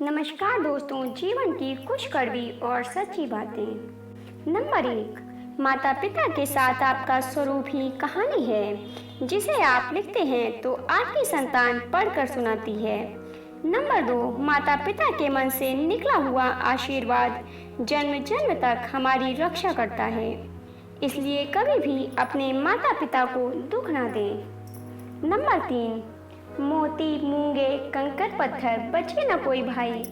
नमस्कार दोस्तों, जीवन की कुछ कड़वी और सच्ची बातें। नंबर 1, माता पिता के साथ आपका स्वरूप ही कहानी है जिसे आप लिखते हैं तो आपकी संतान पढ़कर सुनाती है। नंबर 2, माता पिता के मन से निकला हुआ आशीर्वाद जन्म जन्म तक हमारी रक्षा करता है, इसलिए कभी भी अपने माता पिता को दुख ना दें। नंबर 3, मोती मूंगे कंकर पत्थर बचे न कोई भाई,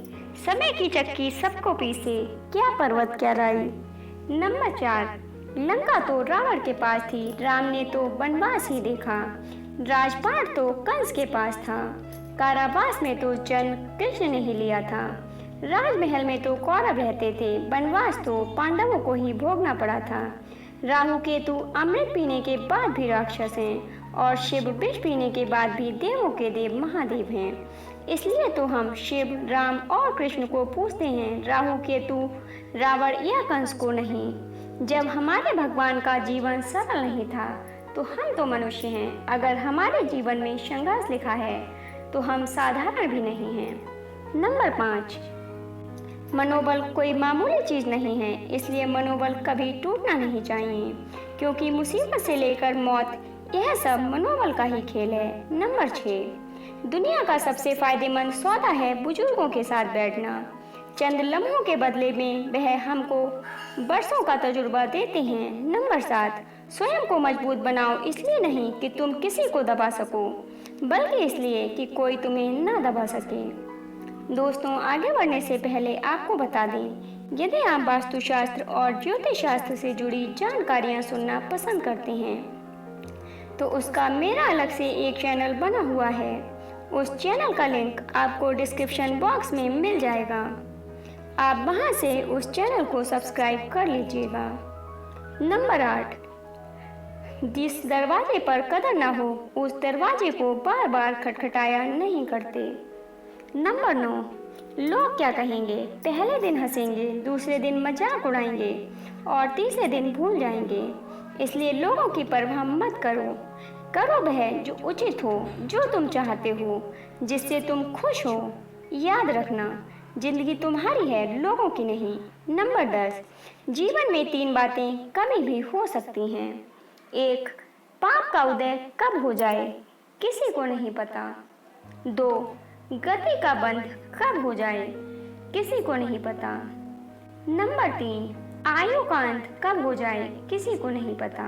समय की चक्की सबको पीसे, क्या पर्वत क्या राई। नंबर 4, लंका तो रावण के पास थी, राम ने तो वनवास ही देखा, राजपाट तो कंस के पास था, कारावास में तो जन्म कृष्ण ने ही लिया था, राजमहल में तो कौरव रहते थे, वनवास तो पांडवों को ही भोगना पड़ा था, राहु केतु अमृत पीने के बाद भी राक्षस हैं और शिव विष पीने के बाद भी देवों के देव महादेव हैं। इसलिए तो हम शिव, राम और कृष्ण को पूछते हैं, राहु केतु, रावण या कंस को नहीं। जब हमारे भगवान का जीवन सरल नहीं था तो हम तो मनुष्य हैं। अगर हमारे जीवन में संघर्ष लिखा है तो हम साधारण भी नहीं हैं। नंबर 5, मनोबल कोई मामूली चीज नहीं है, इसलिए मनोबल कभी टूटना नहीं चाहिए, क्योंकि मुसीबत से लेकर मौत यह सब मनोबल का ही खेल है। नंबर 6, दुनिया का सबसे फायदेमंद सौदा है बुजुर्गों के साथ बैठना। चंद लम्हों के बदले में वह हमको बरसों का तजुर्बा देते हैं। नंबर 7, स्वयं को मजबूत बनाओ, इसलिए नहीं कि तुम किसी को दबा सको, बल्कि इसलिए कि कोई तुम्हें ना दबा सके। दोस्तों, आगे बढ़ने से पहले आपको बता दें, यदि आप वास्तुशास्त्र और ज्योतिष शास्त्र से जुड़ी जानकारियां सुनना पसंद करते हैं तो उसका मेरा अलग से एक चैनल बना हुआ है। उस चैनल का लिंक आपको डिस्क्रिप्शन बॉक्स में मिल जाएगा। आप वहां से उस चैनल को सब्सक्राइब कर लीजिएगा। नंबर 8, जिस दरवाजे पर कदर ना हो उस दरवाजे को बार बार खटखटाया नहीं करते। नंबर 9, लोग क्या कहेंगे, पहले दिन हंसेंगे, दूसरे दिन मजाक उड़ाएंगे और तीसरे दिन भूल जाएंगे। इसलिए लोगों की परवाह मत करो, करो वह जो उचित हो, जो तुम चाहते हो, जिससे तुम खुश हो। याद रखना, जिंदगी तुम्हारी है, लोगों की नहीं। नंबर 10, जीवन में 3 बातें कभी भी हो सकती हैं। 1, पाप का उदय कब हो जाए किसी को नहीं पता। 2, गति का बंध कब हो जाए किसी को नहीं पता। नंबर 3, आयु का अंत कब हो जाए किसी को नहीं पता।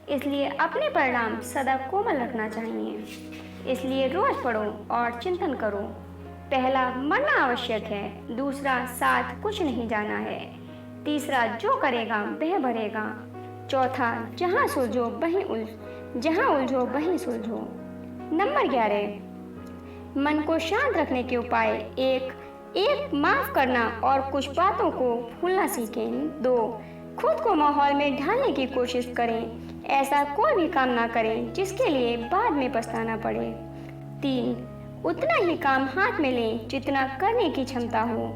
इसलिए अपने परिणाम सदा कोमल रखना चाहिए। इसलिए रोज पढ़ो और चिंतन करो। पहला, मरना आवश्यक है। दूसरा, साथ कुछ नहीं जाना है। तीसरा, जो करेगा वह भरेगा। चौथा, जहाँ सुलझो वहीं जहाँ उलझो वहीं सुलझो। नंबर 11, मन को शांत रखने के उपाय। 1, माफ करना और कुछ बातों को भूलना सीखें। 2, खुद को माहौल में ढालने की कोशिश करें। ऐसा कोई भी काम ना करें जिसके लिए बाद में पछताना पड़े। 3, उतना ही काम हाथ में लें जितना करने की क्षमता हो।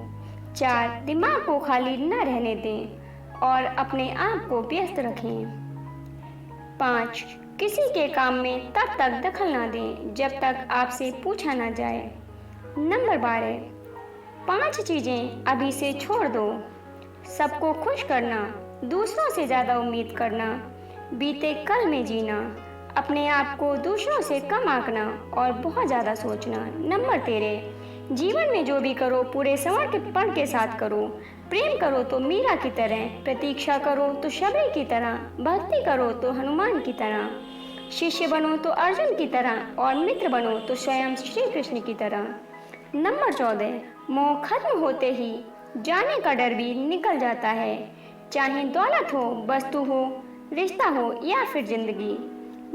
4, दिमाग को खाली न रहने दें और अपने आप को व्यस्त रखें। 5, किसी के काम में तब तक दखल ना दें जब तक आपसे पूछा ना जाए। नंबर 12, 5 चीजें अभी से छोड़ दो। सबको खुश करना, दूसरों से ज्यादा उम्मीद करना, बीते कल में जीना, अपने आप को दूसरों से कम आंकना और बहुत ज्यादा सोचना। नंबर 13, जीवन में जो भी करो पूरे समर्पण के साथ करो। प्रेम करो तो मीरा की तरह, प्रतीक्षा करो तो शबरी की तरह, भक्ति करो तो हनुमान की तरह, शिष्य बनो तो अर्जुन की तरह और मित्र बनो तो स्वयं श्री कृष्ण की तरह। नंबर 14, मोह खत्म होते ही जाने का डर भी निकल जाता है, चाहे दौलत हो, वस्तु हो, रिश्ता हो या फिर जिंदगी।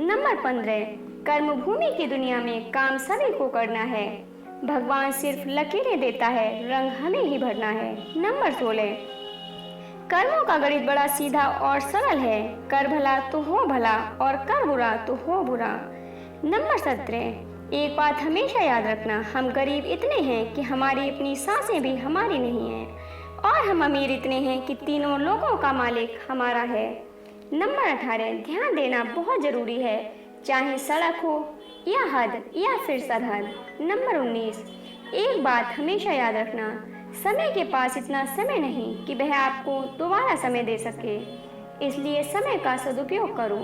नंबर 15, कर्म भूमि की दुनिया में काम सभी को करना है, भगवान सिर्फ लकीरें देता है, रंग हमें ही भरना है। नंबर 16, कर्मों का गणित बड़ा सीधा और सरल है, कर भला तो हो भला और कर बुरा तो हो बुरा। नंबर 17, एक बात हमेशा याद रखना, हम गरीब इतने हैं कि हमारी अपनी सांसें भी हमारी नहीं हैं और हम अमीर इतने हैं कि तीनों लोगों का मालिक हमारा है। नंबर 18, ध्यान देना बहुत जरूरी है, चाहे सड़क हो या हद या फिर सरहद। नंबर 19, एक बात हमेशा याद रखना, समय के पास इतना समय नहीं कि वह आपको दोबारा समय दे सके, इसलिए समय का सदुपयोग करो।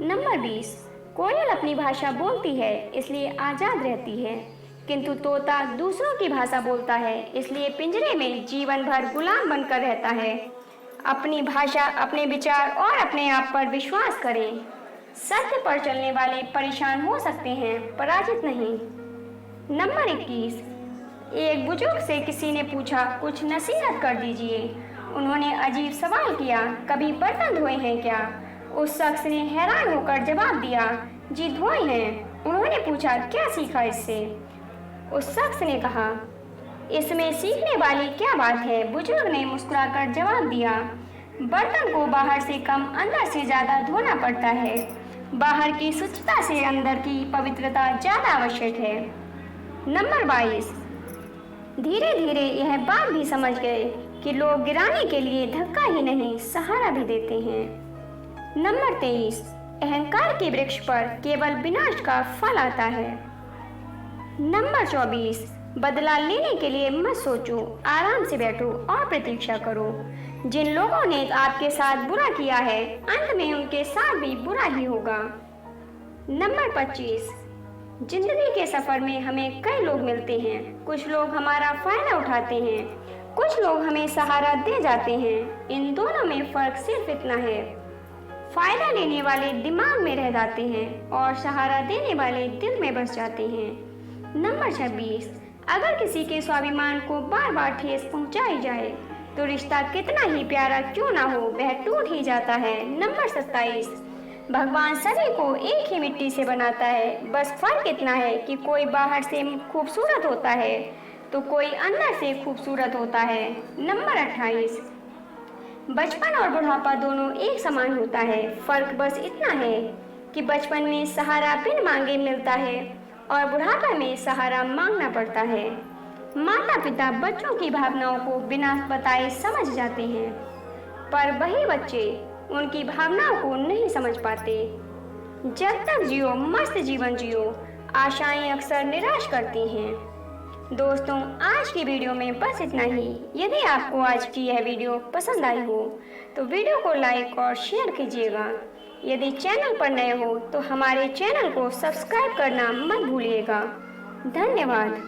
नंबर 20, कोयल अपनी भाषा बोलती है इसलिए आज़ाद रहती है, किंतु तोता दूसरों की भाषा बोलता है इसलिए पिंजरे में जीवन भर गुलाम बनकर रहता है। अपनी भाषा, अपने विचार और अपने आप पर विश्वास करें। सत्य पर चलने वाले परेशान हो सकते हैं, पराजित नहीं। नंबर 21, एक बुजुर्ग से किसी ने पूछा, कुछ नसीहत कर दीजिए। उन्होंने अजीब सवाल किया, कभी बर्तन धोए हैं क्या? उस शख्स ने हैरान होकर जवाब दिया, जी धोए हैं। उन्होंने पूछा, क्या सीखा इससे? उस शख्स ने कहा, इसमें सीखने वाली क्या बात है? बुजुर्ग ने मुस्कुराकर जवाब दिया, बर्तन को बाहर से कम अंदर से ज्यादा धोना पड़ता है। बाहर की स्वच्छता से अंदर की पवित्रता ज्यादा आवश्यक है। नंबर 22, धीरे धीरे यह बात भी समझ गए कि लोग गिराने के लिए धक्का ही नहीं सहारा भी देते हैं। नंबर 23, अहंकार के वृक्ष पर केवल विनाश का फल आता है। नंबर 24, बदला लेने के लिए मत सोचो, आराम से बैठो और प्रतीक्षा करो। जिन लोगों ने आपके साथ बुरा किया है, अंत में उनके साथ भी बुरा ही होगा। नंबर 25, जिंदगी के सफर में हमें कई लोग मिलते हैं। कुछ लोग हमारा फायदा उठाते हैं, कुछ लोग हमें सहारा दे जाते हैं। इन दोनों में फर्क सिर्फ इतना है, फायदा लेने वाले दिमाग में रह जाते हैं और सहारा देने वाले दिल में बस जाते हैं। नंबर 26, अगर किसी के स्वाभिमान को बार बार ठेस पहुंचाई जाए तो रिश्ता कितना ही प्यारा क्यों ना हो, वह टूट ही जाता है। नंबर 27, भगवान सभी को एक ही मिट्टी से बनाता है, बस फर्क इतना है कि कोई बाहर से खूबसूरत होता है तो कोई अंदर से खूबसूरत होता है। नंबर 28, बचपन और बुढ़ापा दोनों एक समान होता है, फर्क बस इतना है कि बचपन में सहारा बिन मांगे मिलता है और बुढ़ापा में सहारा मांगना पड़ता है। माता पिता बच्चों की भावनाओं को बिना बताए समझ जाते हैं, पर वही बच्चे उनकी भावनाओं को नहीं समझ पाते। जब तक जियो मस्त जीवन जियो, आशाएं अक्सर निराश करती हैं। दोस्तों, आज की वीडियो में बस इतना ही। यदि आपको आज की यह वीडियो पसंद आई हो तो वीडियो को लाइक और शेयर कीजिएगा। यदि चैनल पर नए हो तो हमारे चैनल को सब्सक्राइब करना मत भूलिएगा। धन्यवाद।